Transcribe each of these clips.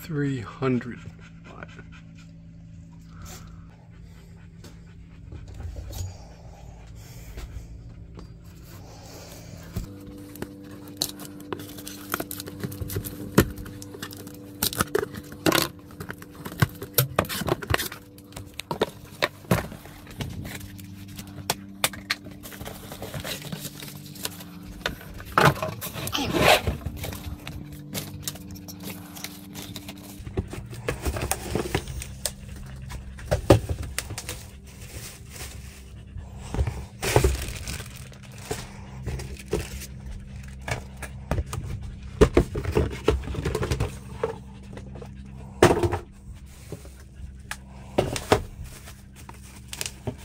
300 watt.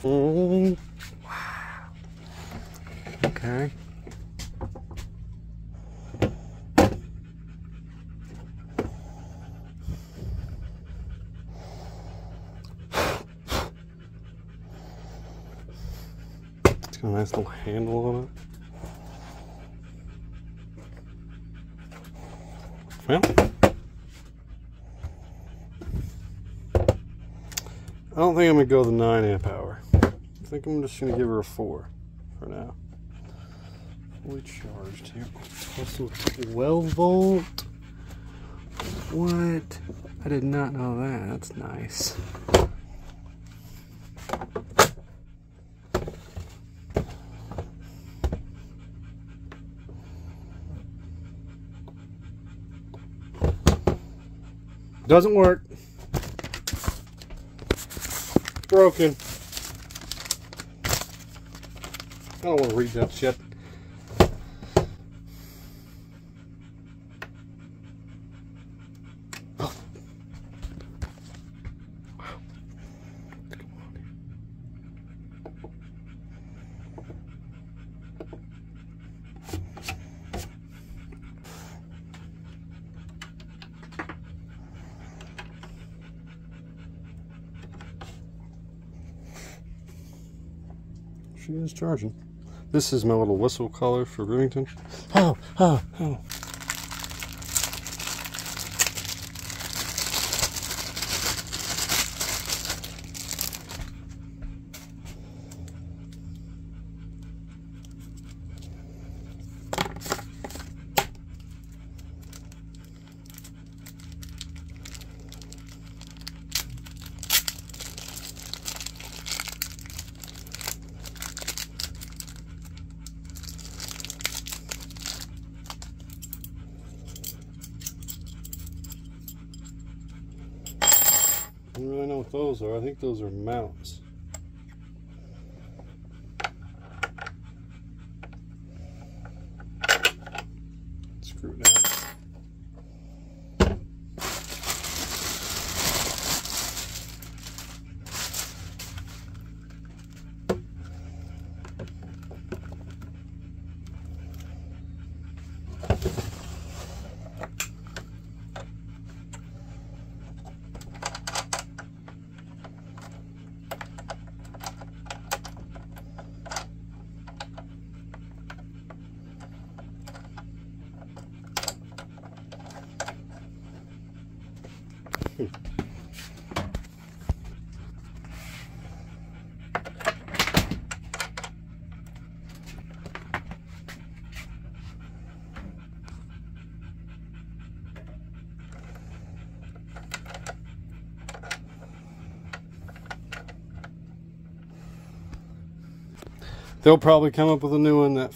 Oh, wow. Okay. It's got a nice little handle on it. Well, I don't think I'm gonna go the 9 amp hour. I think I'm just gonna give her a 4 for now. Fully charged here. Also 12 volt. What? I did not know that. That's nice. Doesn't work. Broken. I don't want to read that shit. Oh. Wow. What's going on here? She is charging. This is my little whistle color for Remington. Oh, oh, oh. I don't really know what those are. I think those are mounts. Screw it down. They'll probably come up with a new one that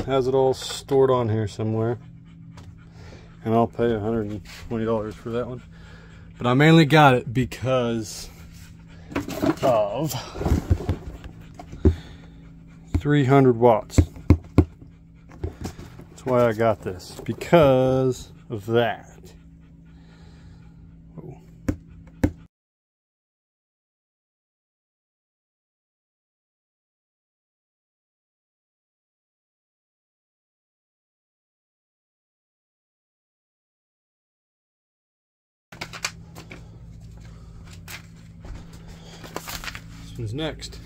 has it all stored on here somewhere. And I'll pay $120 for that one. But I mainly got it because of 300 watts. That's why I got this. Because of that. Oh. This one's next.